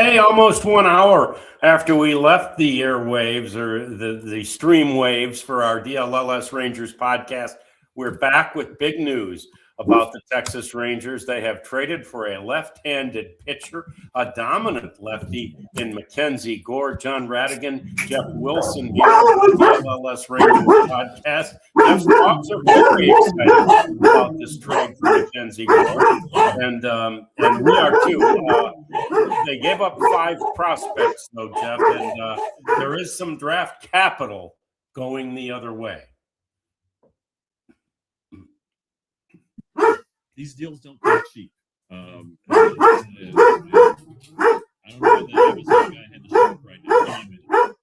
Hey, almost 1 hour after we left the airwaves or the stream waves for our DLLS Rangers podcast, we're back with big news about the Texas Rangers. They have traded for a left-handed pitcher, a dominant lefty in MacKenzie Gore. John Radigan, Jeff Wilson here on the DLLS Rangers podcast. Jeff's dogs are very excited about this trade for MacKenzie Gore, and we are too. They gave up 5 prospects, though, Jeff, and there is some draft capital going the other way. These deals don't come cheap. I don't know the Amazon guy had the show right now.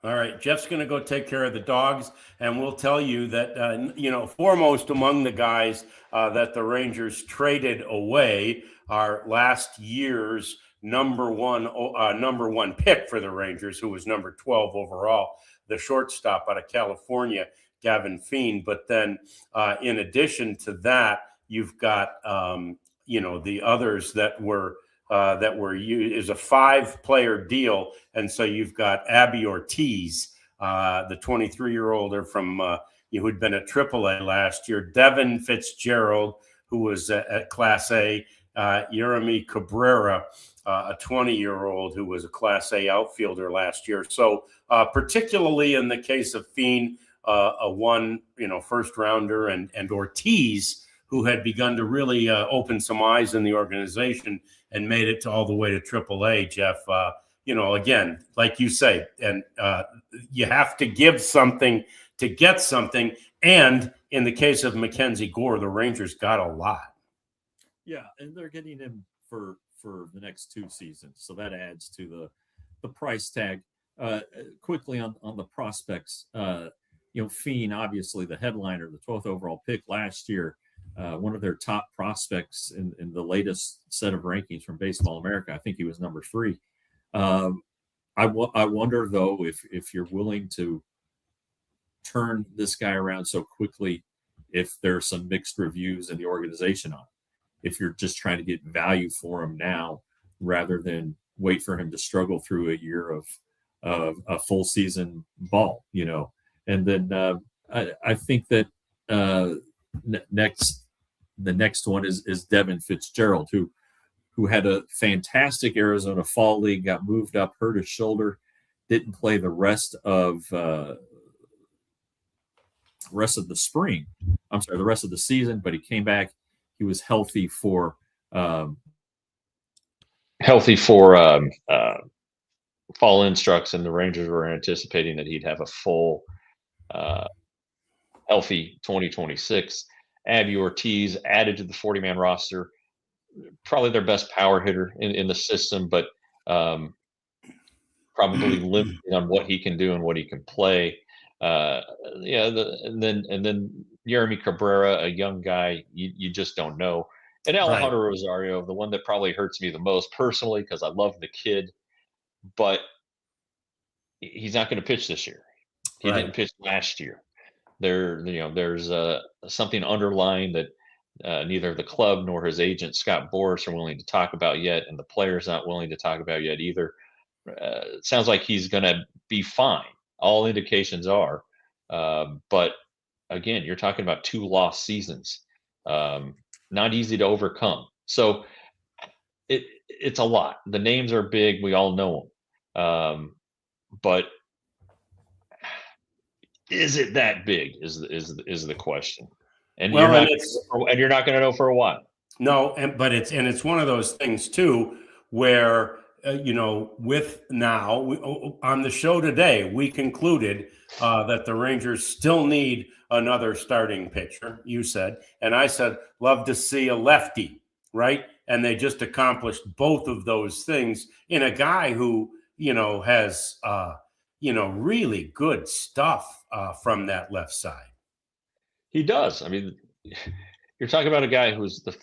All right, Jeff's going to go take care of the dogs, and we'll tell you that, foremost among the guys that the Rangers traded away are last year's number one pick for the Rangers, who was number 12 overall, the shortstop out of California, Gavin Feen. But then in addition to that, you've got, the others that were is a 5-player deal. And so you've got Abby Ortiz, the 23-year-old from who had been at AAA last year, Devin Fitzgerald, who was at Class A, Jeremy Cabrera, a 20-year-old who was a Class A outfielder last year. So particularly in the case of Feen, a first rounder, and Ortiz, who had begun to really open some eyes in the organization and made it all the way to AAA, Jeff. Again, like you say, and you have to give something to get something. And in the case of MacKenzie Gore, the Rangers got a lot. Yeah, and they're getting him for the next 2 seasons. So that adds to the price tag. Quickly on the prospects, Feen, obviously the headliner, the 12th overall pick last year, one of their top prospects in the latest set of rankings from Baseball America. I think he was number 3. I wonder, though, if you're willing to turn this guy around so quickly, if there's some mixed reviews in the organization on it. If you're just trying to get value for him now rather than wait for him to struggle through a year of a full season ball, And then I think that the next one is Devin Fitzgerald, who had a fantastic Arizona Fall League, got moved up, hurt his shoulder, didn't play the rest of the rest of the season, but he came back. He was healthy for fall instructs, and the Rangers were anticipating that he'd have a full healthy 2026. Abby Ortiz added to the 40-man roster, probably their best power hitter in the system, but probably limited on what he can do and what he can play. And then Jeremy Cabrera, a young guy, you just don't know. And Alejandro Rosario, the one that probably hurts me the most personally, because I love the kid, but he's not going to pitch this year. He didn't pitch last year. There's something underlying that neither the club nor his agent Scott Boras are willing to talk about yet, and the player's not willing to talk about yet either. It sounds like he's going to be fine. All indications are, but again, you're talking about 2 lost seasons, not easy to overcome. So it's a lot. The names are big. We all know them, but is it that big? Is the question? And you're not going to know for a while. No, but it's one of those things too, where with now on the show today, we concluded that the Rangers still need another starting pitcher. You said, and I said, love to see a lefty, right? And they just accomplished both of those things in a guy who has really good stuff from that left side. He does. I mean, you're talking about a guy he was the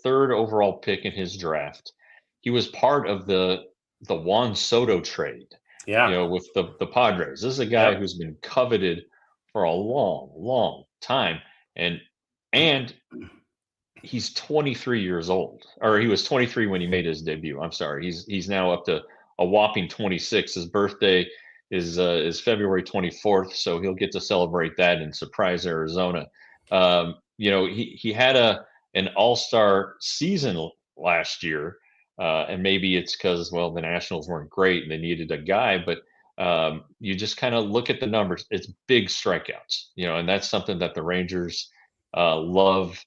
3rd overall pick in his draft. He was part of the Juan Soto trade, with the Padres. This is a guy who's been coveted for a long, long time, and he's 23 years old, or he was 23 when he made his debut. I'm sorry, he's now up to a whopping 26. His birthday is February 24th, so he'll get to celebrate that in Surprise, Arizona. He had an all-star season last year, and maybe it's because, well, the Nationals weren't great and they needed a guy, but you just kind of look at the numbers. It's big strikeouts, and that's something that the Rangers love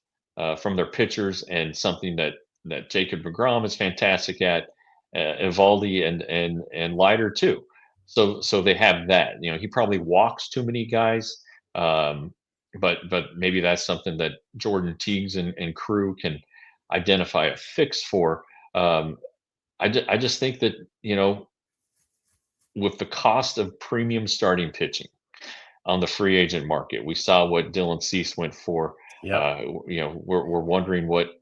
from their pitchers, and something that Jacob deGrom is fantastic at, Evaldi and Leiter too. So they have that. He probably walks too many guys, but maybe that's something that Jordan Teagues and crew can identify a fix for. I just think that with the cost of premium starting pitching on the free agent market, we saw what Dylan Cease went for. Yeah. We're wondering what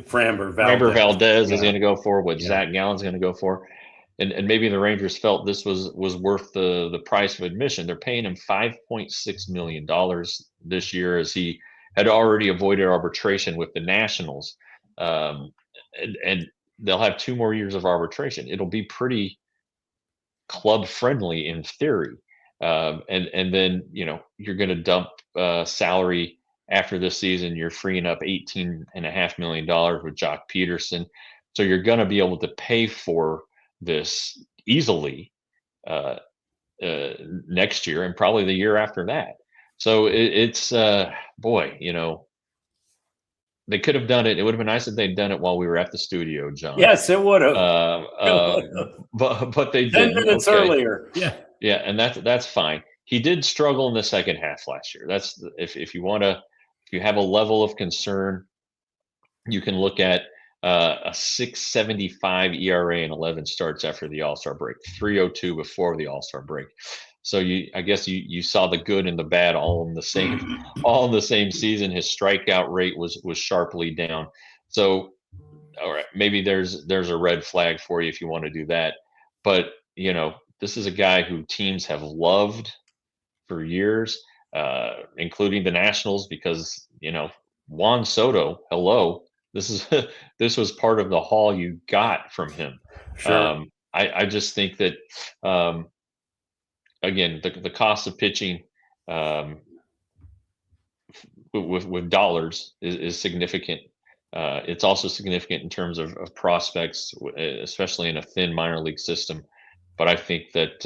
Framber Valdez is Yeah. going to go for, what Yeah. Zach Gallen's going to go for. And maybe the Rangers felt this was worth the price of admission. They're paying him $5.6 million this year, as he had already avoided arbitration with the Nationals. And they'll have 2 more years of arbitration. It'll be pretty club friendly in theory. And then, you're going to dump salary after this season. You're freeing up $18.5 million with Jock Peterson. So you're going to be able to pay for this easily next year, and probably the year after that. So it's boy, they could have done it. It would have been nice if they'd done it while we were at the studio, John. Yes, it would have. But they 10 didn't. minutes Okay. earlier. Yeah. Yeah, and that's fine. He did struggle in the second half last year. That's if you have a level of concern, you can look at a 6.75 ERA and 11 starts after the All-Star break, 3.02 before the All-Star break. So I guess you saw the good and the bad all in the same season. His strikeout rate was sharply down. So, all right, maybe there's a red flag for you if you want to do that. But this is a guy who teams have loved for years, including the Nationals, because Juan Soto. Hello, this was part of the haul you got from him. Sure. I just think that again, the cost of pitching with dollars is significant. It's also significant in terms of prospects, especially in a thin minor league system. But I think that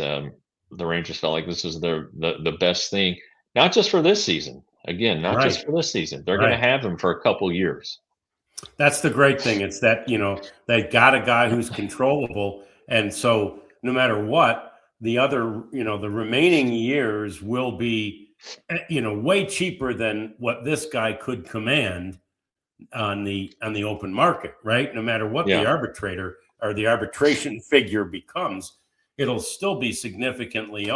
the Rangers felt like this was the best thing, not just for this season. Again, not Right. just for this season. They're Right. going to have him for a couple years. That's the great thing. It's that, they got a guy who's controllable. And so no matter what, the other, the remaining years will be, way cheaper than what this guy could command on the open market, right? No matter what the arbitrator or the arbitration figure becomes, it'll still be significantly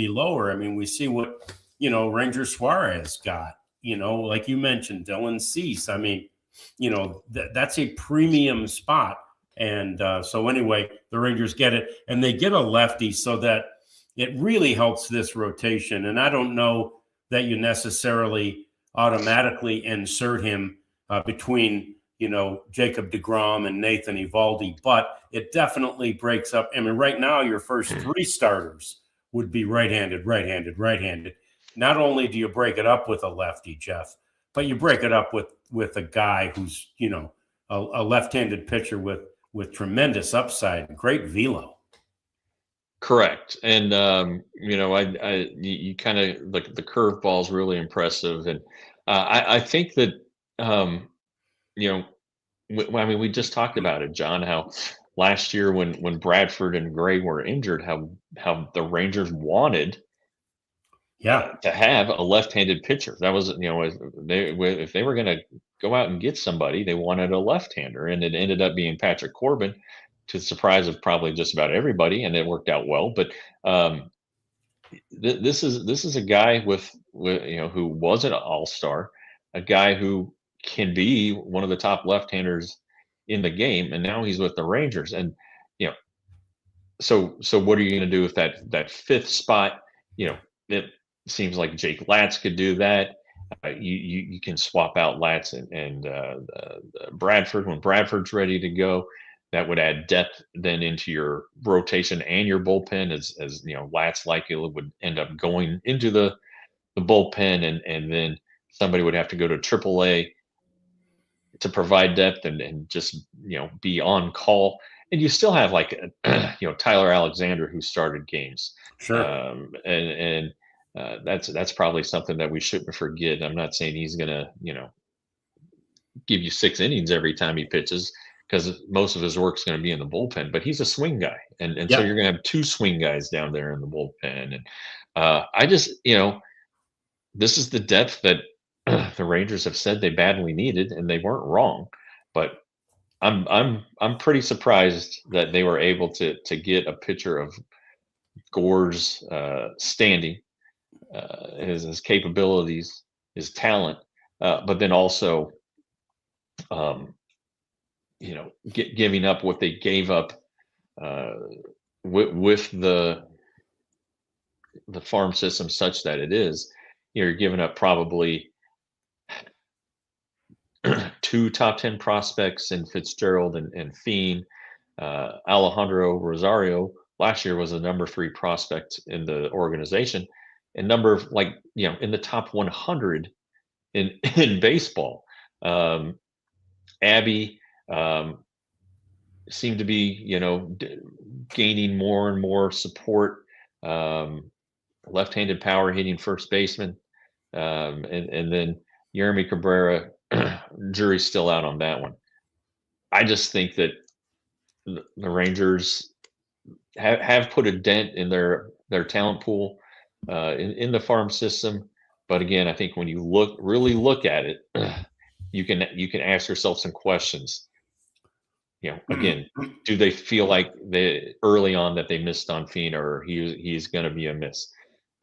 lower. I mean, we see what, Ranger Suarez got, like you mentioned, Dylan Cease. I mean, that's a premium spot. And so anyway, the Rangers get it, and they get a lefty so that it really helps this rotation. And I don't know that you necessarily automatically insert him between, Jacob deGrom and Nathan Evaldi, but it definitely breaks up. I mean, right now, your first 3 starters would be right-handed, right-handed, right-handed. Not only do you break it up with a lefty, Jeff, but you break it up with a guy who's, a left-handed pitcher with tremendous upside and great velo. Correct. And you kind of like the curveball is really impressive, and I think that we just talked about it, John. How last year when Bradford and Gray were injured, how the Rangers wanted to have a left-handed pitcher. That was if they were going to go out and get somebody, they wanted a left-hander, and it ended up being Patrick Corbin, to the surprise of probably just about everybody, and it worked out well. But this is a guy with who was an all-star, a guy who can be one of the top left-handers in the game, and now he's with the Rangers. And so what are you going to do with that 5th spot? It seems like Jake Latz could do that. You can swap out Latz and Bradford when Bradford's ready to go. That would add depth then into your rotation and your bullpen, as you know, Latz likely would end up going into the bullpen, and then somebody would have to go to AAA to provide depth and just, you know, be on call. And you still have like you know, Tyler Alexander, who started games, Sure. and that's probably something that we shouldn't forget. I'm not saying he's gonna, you know, give you 6 innings every time he pitches, because most of his work's going to be in the bullpen. But he's a swing guy, and so Yeah. you're going to have 2 swing guys down there in the bullpen. And I just, you know, this is the depth that the Rangers have said they badly needed, and they weren't wrong. But I'm pretty surprised that they were able to get a pitcher of Gore's standing, his capabilities, his talent, but then also, um, you know, giving up what they gave up uh, with the farm system such that it is. You're giving up probably 2 top 10 prospects in Fitzgerald and Fiend. Alejandro Rosario last year was the number 3 prospect in the organization, and number, like, you know, in the top 100 in in baseball. Abby, seemed to be, you know, gaining more and more support. Left-handed power hitting first baseman, and then Yeremy Cabrera, jury's still out on that one. I just think that the Rangers have put a dent in their talent pool, in the farm system. But again, I think when you really look at it, you can ask yourself some questions. You know, again, do they feel like they early on that they missed on Fiend, or he's going to be a miss?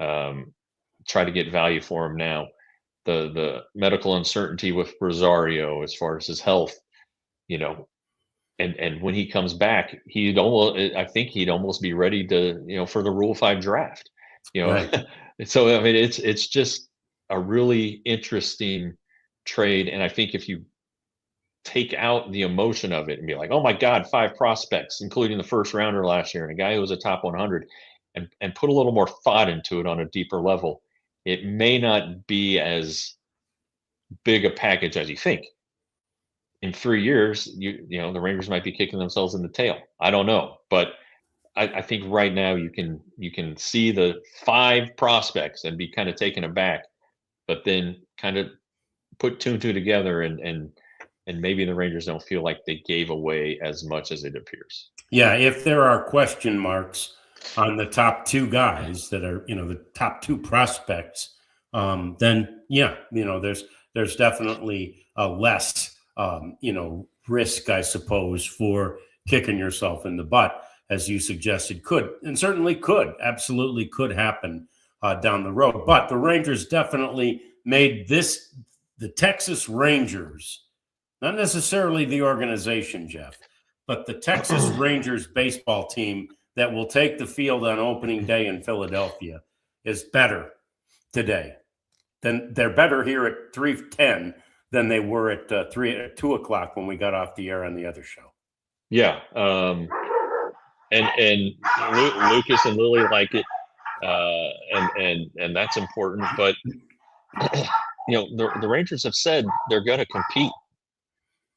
Try to get value for him now. The medical uncertainty with Rosario as far as his health, you know, and when he comes back, I think he'd almost be ready to, you know, for the Rule 5 draft, you know. Right. So I mean, it's just a really interesting trade, and I think if you take out the emotion of it and be like, oh my God, 5 prospects, including the first rounder last year and a guy who was a top 100, and put a little more thought into it on a deeper level, it may not be as big a package as you think. In 3 years, you know, the Rangers might be kicking themselves in the tail. I don't know, but I think right now you can see the 5 prospects and be kind of taken aback, but then kind of put 2 and 2 together, and maybe the Rangers don't feel like they gave away as much as it appears. Yeah. If there are question marks on the top 2 guys that are, you know, the top 2 prospects, then yeah, you know, there's definitely a less, you know, risk, I suppose, for kicking yourself in the butt, as you suggested, could, and certainly could, absolutely could happen down the road. But the Rangers definitely made this, the Texas Rangers, not necessarily the organization, Jeff, but the Texas Rangers baseball team that will take the field on opening day in Philadelphia is better today. Then they're better here at 3:10 than they were at 2 o'clock when we got off the air on the other show. Yeah, and Lucas and Lily like it, and that's important. But you know, the Rangers have said they're going to compete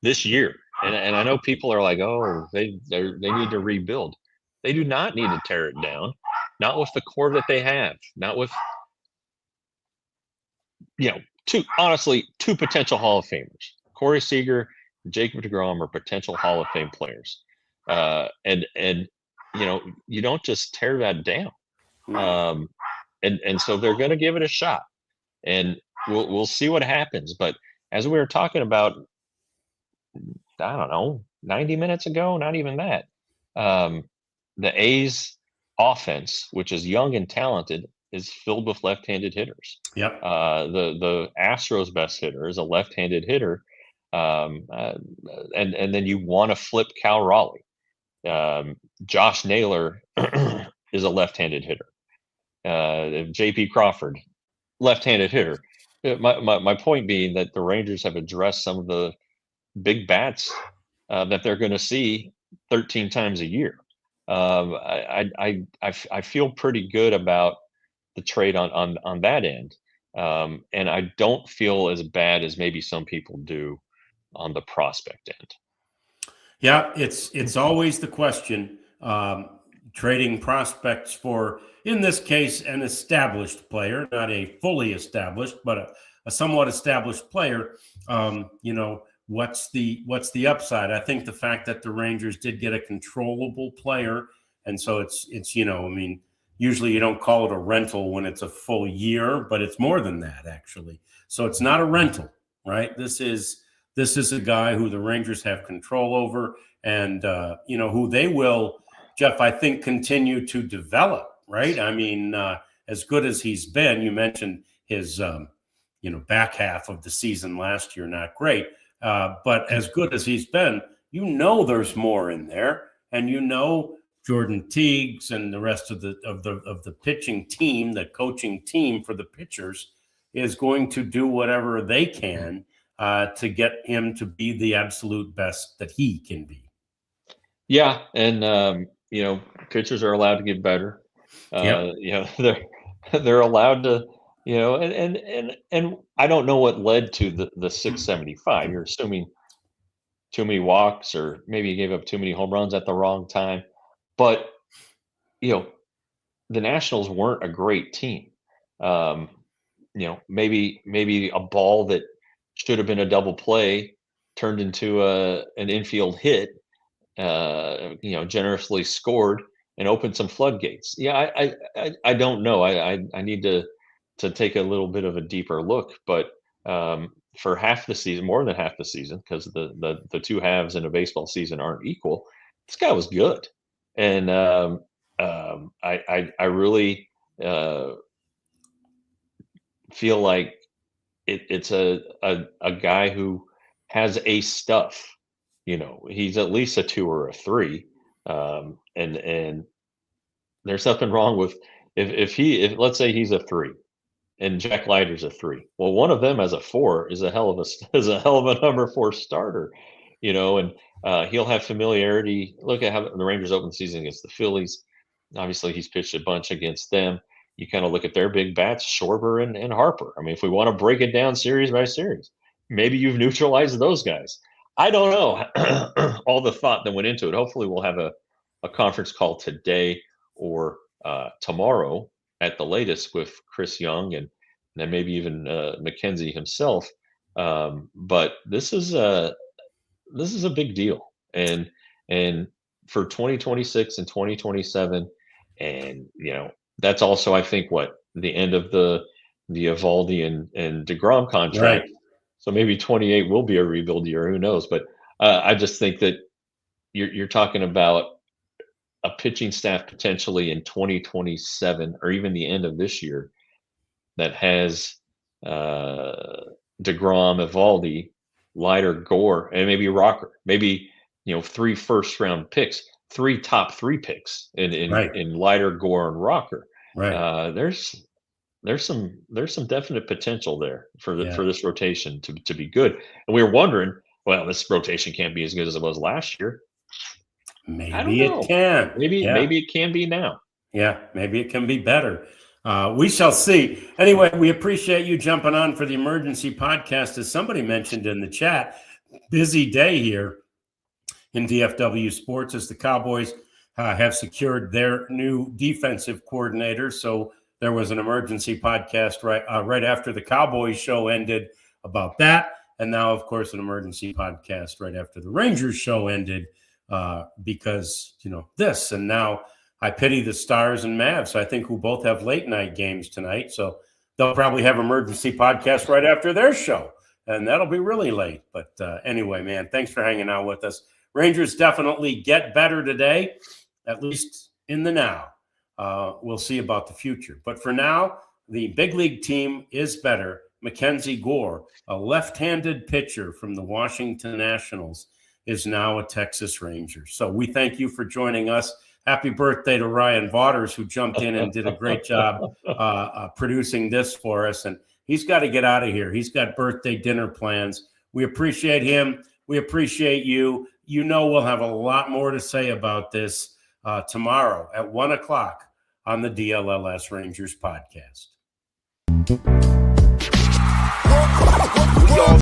this year, and I know people are like, oh, they need to rebuild. They do not need to tear it down, not with the core that they have, not with, you know, two potential Hall of Famers, Corey Seager, Jacob deGrom, are potential Hall of Fame players, and you know, you don't just tear that down, and so they're going to give it a shot, and we'll see what happens. But as we were talking about, I don't know, 90 minutes ago, not even that, the A's offense, which is young and talented, is filled with left-handed hitters. Yep. The Astros' best hitter is a left-handed hitter, and then you want to flip Cal Raleigh. Josh Naylor is a left-handed hitter. J.P. Crawford, left-handed hitter. My point being that the Rangers have addressed some of the big bats that they're going to see 13 times a year. I feel pretty good about the trade on that end, and I don't feel as bad as maybe some people do on the prospect end. Yeah, it's always the question. Trading prospects for, in this case, an established player, not a fully established, but a somewhat established player. What's the upside? I think the fact that the Rangers did get a controllable player, and so it's I mean, usually you don't call it a rental when it's a full year, but it's more than that actually. So it's not a rental, right? This is a guy who the Rangers have control over, and who they will, Jeff, I think, continue to develop. Right? I mean, as good as he's been, you mentioned his back half of the season last year, not great, but as good as he's been, there's more in there, and Jordan Teagues and the rest of the pitching team, the coaching team for the pitchers, is going to do whatever they can to get him to be the absolute best that he can be. Yeah, and pitchers are allowed to get better. Yep. They're allowed to, and I don't know what led to the 675. You're assuming too many walks, or maybe you gave up too many home runs at the wrong time. But the Nationals weren't a great team. Maybe a ball that should have been a double play turned into an infield hit, generously scored and opened some floodgates. Yeah, I don't know. I need to take a little bit of a deeper look, but for half the season, more than half the season, because the two halves in a baseball season aren't equal, this guy was good, and I really feel like it's a guy who has ace stuff. He's at least a 2 or a 3, and there's nothing wrong with if let's say he's a 3 and Jack Leiter's a 3. Well, one of them as a 4 is a hell of a number 4 starter, and he'll have familiarity. Look at how the Rangers opened the season against the Phillies. Obviously, he's pitched a bunch against them. You kind of look at their big bats, Schwarber and Harper. I mean, if we want to break it down series by series, maybe you've neutralized those guys. I don't know all the thought that went into it. Hopefully, we'll have a conference call today or tomorrow at the latest with Chris Young and then maybe even MacKenzie himself. But this is a big deal, and for 2026 and 2027, and that's also, I think, what the end of the Eovaldi and DeGrom contract. Right. So maybe 28 will be a rebuild year. Who knows? But I just think that you're talking about a pitching staff potentially in 2027 or even the end of this year that has DeGrom, Eovaldi, Leiter, Gore, and maybe Rocker. Maybe 3 first-round picks, 3 top 3 picks in Leiter, Gore, and Rocker. Right. There's some definite potential there for this rotation to be good. And we were wondering, well, this rotation can't be as good as it was last year. Maybe it can. Maybe it can be now. Yeah, maybe it can be better. We shall see. Anyway, we appreciate you jumping on for the emergency podcast. As somebody mentioned in the chat, busy day here in DFW sports as the Cowboys have secured their new defensive coordinator. So there was an emergency podcast right after the Cowboys show ended about that. And now, of course, an emergency podcast right after the Rangers show ended because, this. And now I pity the Stars and Mavs, I think, who both have late night games tonight. So they'll probably have emergency podcast right after their show. And that'll be really late. But anyway, man, thanks for hanging out with us. Rangers definitely get better today, at least in the now. We'll see about the future. But for now, the big league team is better. MacKenzie Gore, a left-handed pitcher from the Washington Nationals, is now a Texas Ranger. So we thank you for joining us. Happy birthday to Ryan Vaughters, who jumped in and did a great job producing this for us. And He's got to get out of here. He's got birthday dinner plans. We appreciate him. We appreciate you. You know, we'll have a lot more to say about this tomorrow at 1 o'clock on the DLLS Rangers podcast.